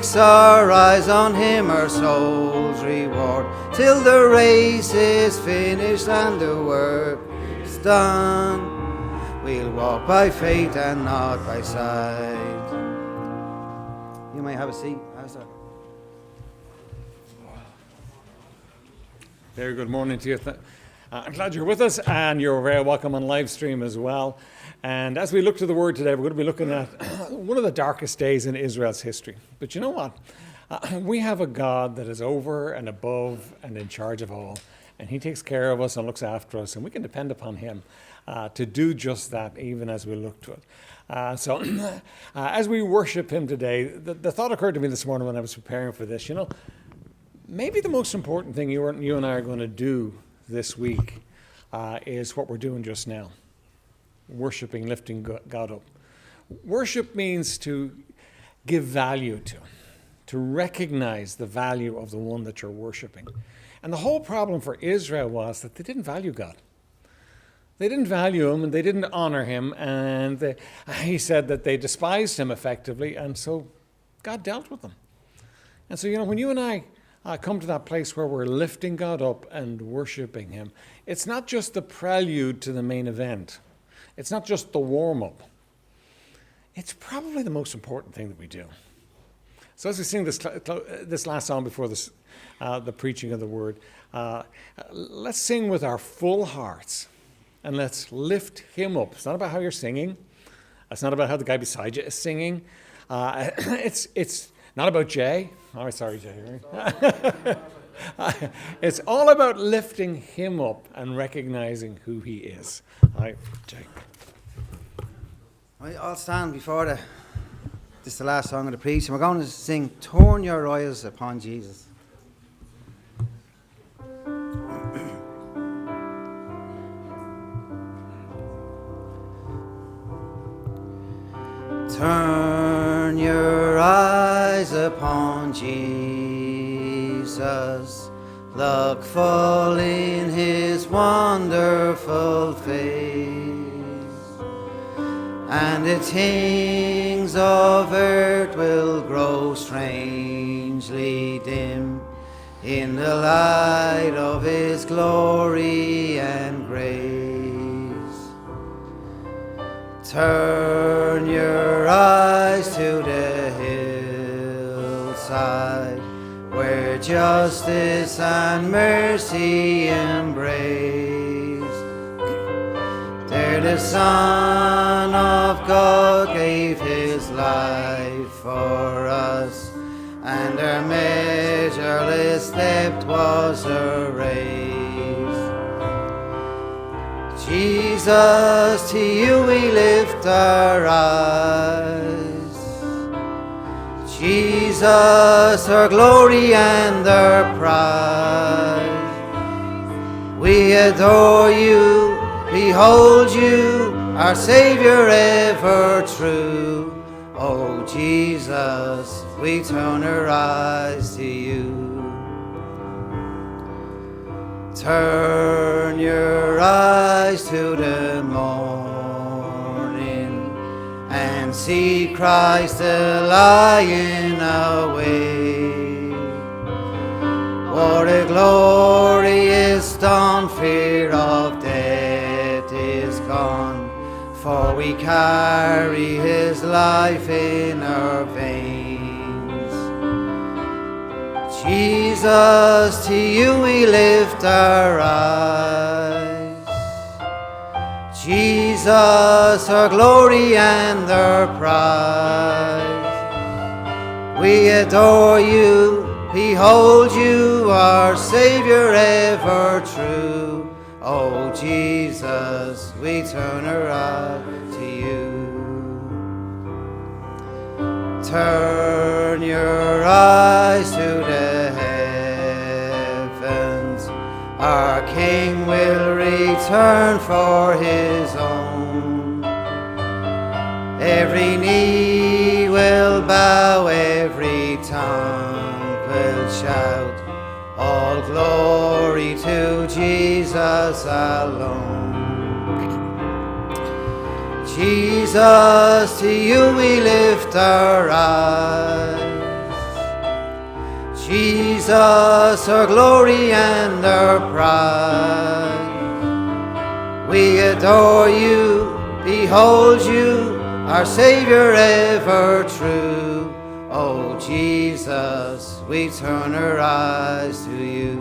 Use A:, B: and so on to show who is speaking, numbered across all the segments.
A: fix our eyes on him, our soul's reward, till the race is finished and the work is done. We'll walk by faith and not by sight. You may have a seat, Pastor.
B: Very good morning to you. I'm glad you're with us, and you're very welcome on live stream as well. And as we look to the Word today, we're going to be looking at one of the darkest days in Israel's history. But you know what? We have a God that is over and above and in charge of all. And he takes care of us and looks after us, and we can depend upon him to do just that, even as we look to it. So as we worship him today, the thought occurred to me this morning when I was preparing for this, maybe the most important thing you and I are going to do this week is what we're doing just now. Worshiping, lifting God up. Worship means to give value to recognize the value of the one that you're worshiping. And the whole problem for Israel was that they didn't value God. They didn't value him and they didn't honor him, and he said that they despised him effectively, and so God dealt with them. And so, when you and I come to that place where we're lifting God up and worshiping him, it's not just the prelude to the main event. It's not just the warm-up. It's probably the most important thing that we do. So as we sing this last song before the preaching of the word, let's sing with our full hearts and let's lift him up. It's not about how you're singing. It's not about how the guy beside you is singing. It's not about Jay. Oh, sorry, Jay. It's all about lifting him up and recognizing who he is. All right, Jay.
A: I'll stand before this is the last song of the preach, and we're going to sing Turn Your Eyes Upon Jesus. Turn your eyes upon Jesus, look full in his wonderful face, and the things of earth will grow strangely dim in the light of his glory and grace. Turn your eyes to the hillside, where justice and mercy embrace. There the Son of God gave his life for us, and our measureless debt was erased. Jesus, to you we lift our eyes. Jesus, our glory and our pride. We adore you, behold you, our Savior ever true. Oh Jesus, we turn our eyes to you. Turn your eyes to the morning and see Christ the Lion away. What a glorious dawn, fear of death is gone, for we carry his life in our veins. Jesus, to you we lift our eyes. Jesus, our glory and our pride. We adore you, behold you, our Savior ever true. Oh Jesus, we turn our eyes to you. Turn your eyes to the heavens. Our King will return for his own. Every knee will bow, every tongue will shout, all glory to Jesus alone. Jesus, to you we lift our eyes. Jesus, our glory and our pride. We adore you, behold you, our Savior ever true. Oh Jesus, we turn our eyes to you.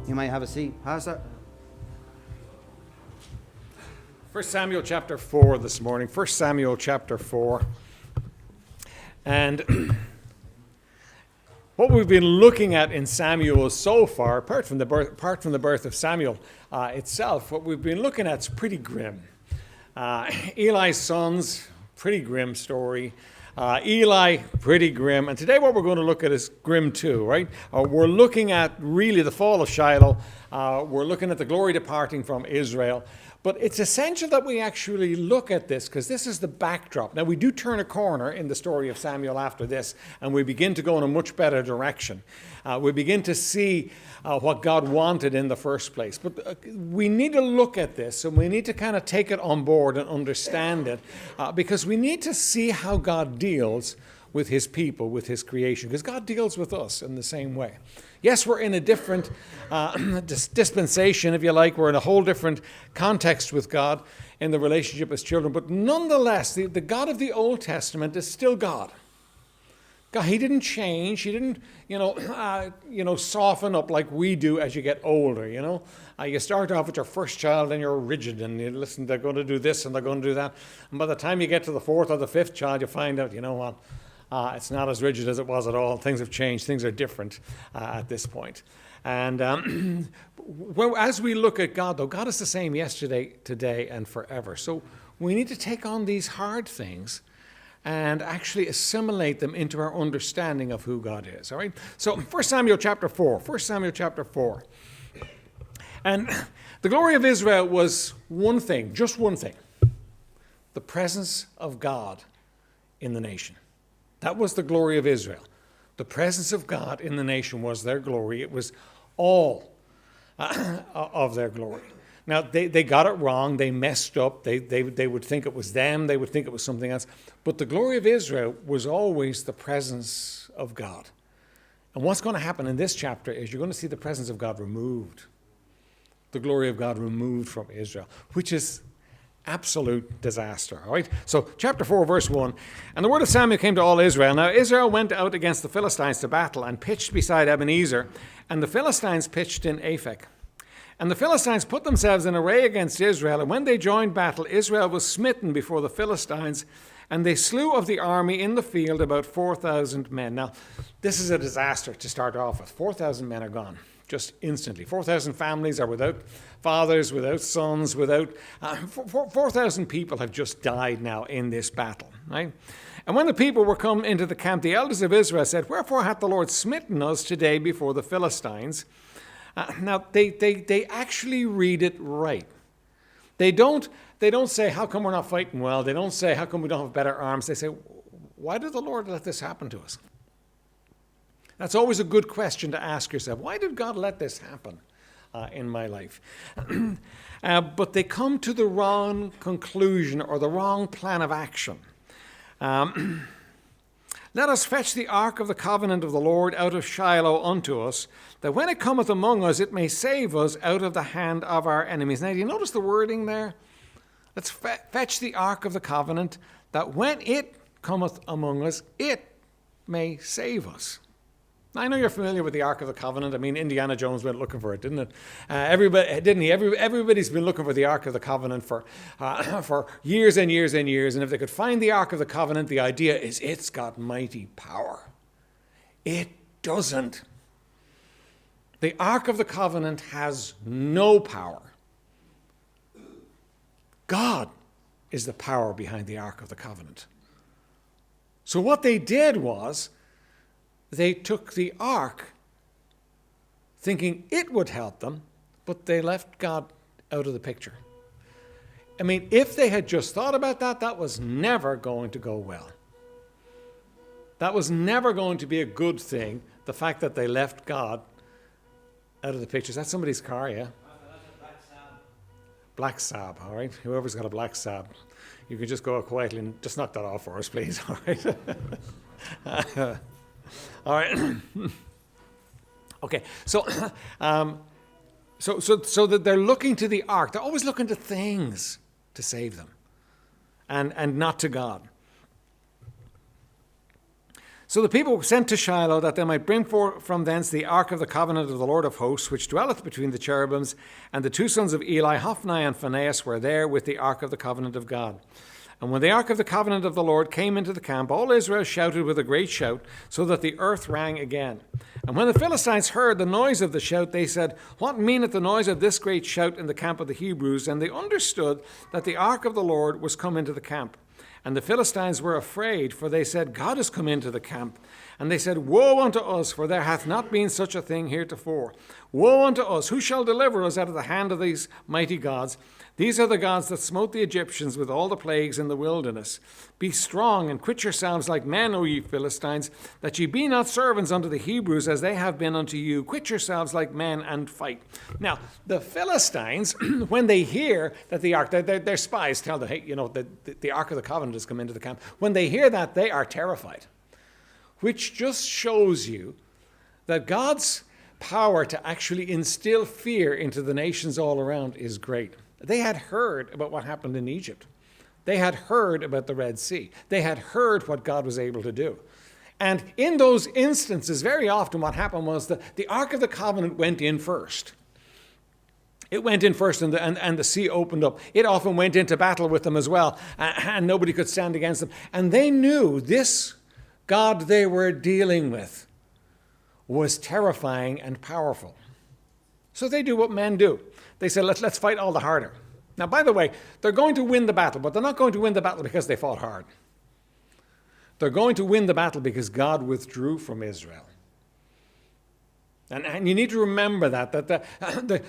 A: You might have a seat, Pastor.
B: 1 Samuel chapter 4 this morning. 1 Samuel chapter 4. And what we've been looking at in Samuel so far, apart from the birth of Samuel itself, what we've been looking at is pretty grim. Eli's sons, pretty grim story. Eli, pretty grim. And today what we're going to look at is grim too, right? We're looking at really the fall of Shiloh. We're looking at the glory departing from Israel. But it's essential that we actually look at this because this is the backdrop. Now, we do turn a corner in the story of Samuel after this, and we begin to go in a much better direction. We begin to see what God wanted in the first place. But we need to look at this, and we need to kind of take it on board and understand it because we need to see how God deals with his people, with his creation, because God deals with us in the same way. Yes, we're in a different dispensation, if you like. We're in a whole different context with God in the relationship as children. But nonetheless, the God of the Old Testament is still God. God, he didn't change. He didn't, soften up like we do as you get older, You start off with your first child and you're rigid and you listen, they're going to do this and they're going to do that. And by the time you get to the fourth or the fifth child, you find out, you know what? It's not as rigid as it was at all. Things have changed. Things are different at this point. And as we look at God, though, God is the same yesterday, today, and forever. So we need to take on these hard things and actually assimilate them into our understanding of who God is. All right? So 1 Samuel chapter 4. 1 Samuel chapter 4. And the glory of Israel was one thing, just one thing. The presence of God in the nation. That was the glory of Israel. The presence of God in the nation was their glory. It was all of their glory. Now, they got it wrong. They messed up. They would think it was them. They would think it was something else. But the glory of Israel was always the presence of God. And what's going to happen in this chapter is you're going to see the presence of God removed. The glory of God removed from Israel, which is absolute disaster. All right. So chapter 4, verse 1. And the word of Samuel came to all Israel. Now Israel went out against the Philistines to battle and pitched beside Ebenezer, and the Philistines pitched in Aphek. And the Philistines put themselves in array against Israel, and when they joined battle, Israel was smitten before the Philistines, and they slew of the army in the field about 4,000 men. Now, this is a disaster to start off with. 4,000 men are gone. Just instantly. 4,000 families are without fathers, without sons, without... 4,000 people have just died now in this battle, right? And when the people were come into the camp, the elders of Israel said, "Wherefore hath the Lord smitten us today before the Philistines?" Now, they actually read it right. They don't say, "How come we're not fighting well?" They don't say, "How come we don't have better arms?" They say, "Why did the Lord let this happen to us?" That's always a good question to ask yourself. Why did God let this happen in my life? But they come to the wrong conclusion or the wrong plan of action. Let us fetch the ark of the covenant of the Lord out of Shiloh unto us, that when it cometh among us, it may save us out of the hand of our enemies. Now, do you notice the wording there? Let's fetch the ark of the covenant, that when it cometh among us, it may save us. I know you're familiar with the Ark of the Covenant. I mean, Indiana Jones went looking for it, didn't it? Everybody's been looking for the Ark of the Covenant for years and years and years. And if they could find the Ark of the Covenant, the idea is it's got mighty power. It doesn't. The Ark of the Covenant has no power. God is the power behind the Ark of the Covenant. So what they did was, they took the ark thinking it would help them, but they left God out of the picture. I mean, if they had just thought about that, that was never going to go well. That was never going to be a good thing, the fact that they left God out of the picture. Is that somebody's car, yeah? Black Saab, all right? Whoever's got a Black Saab, you can just go quietly and just knock that off for us, please, all right? All right. Okay, so that they're looking to the ark. They're always looking to things to save them, and not to God. So the people were sent to Shiloh that they might bring forth from thence the ark of the covenant of the Lord of hosts, which dwelleth between the cherubims. And the two sons of Eli, Hophni and Phinehas, were there with the ark of the covenant of God. And when the ark of the covenant of the Lord came into the camp, all Israel shouted with a great shout, so that the earth rang again. And when the Philistines heard the noise of the shout, they said, What meaneth the noise of this great shout in the camp of the Hebrews? And they understood that the ark of the Lord was come into the camp. And the Philistines were afraid, for they said, God is come into the camp. And they said, Woe unto us, for there hath not been such a thing heretofore. Woe unto us, who shall deliver us out of the hand of these mighty gods? These are the gods that smote the Egyptians with all the plagues in the wilderness. Be strong and quit yourselves like men, O ye Philistines, that ye be not servants unto the Hebrews as they have been unto you. Quit yourselves like men and fight. Now, the Philistines, when they hear that the ark, their spies tell them, hey, the ark of the covenant has come into the camp. When they hear that, they are terrified, which just shows you that God's power to actually instill fear into the nations all around is great. They had heard about what happened in Egypt. They had heard about the Red Sea. They had heard what God was able to do. And in those instances, very often what happened was that the Ark of the Covenant went in first. It went in first and the sea opened up. It often went into battle with them as well, and nobody could stand against them. And they knew this God they were dealing with was terrifying and powerful. So they do what men do. They said, let's fight all the harder. Now, by the way, they're going to win the battle, but they're not going to win the battle because they fought hard. They're going to win the battle because God withdrew from Israel. And you need to remember that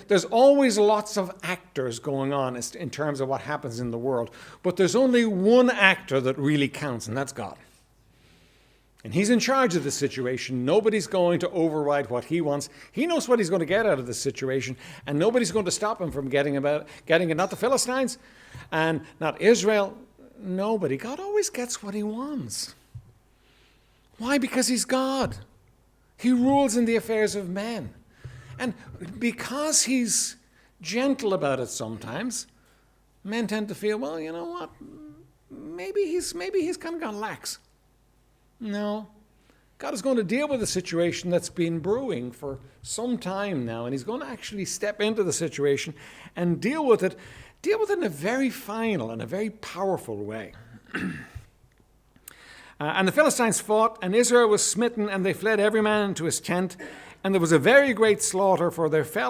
B: there's always lots of actors going on in terms of what happens in the world, but there's only one actor that really counts, and that's God. And he's in charge of the situation. Nobody's going to override what he wants. He knows what he's going to get out of this situation, and nobody's going to stop him from getting it. Not the Philistines and not Israel. Nobody. God always gets what he wants. Why? Because he's God. He rules in the affairs of men. And because he's gentle about it sometimes, men tend to feel, well, you know what? Maybe he's kind of gone lax. No. God is going to deal with a situation that's been brewing for some time now, and he's going to actually step into the situation and deal with it in a very final and a very powerful way. And the Philistines fought, and Israel was smitten, and they fled every man into his tent, and there was a very great slaughter, for there fell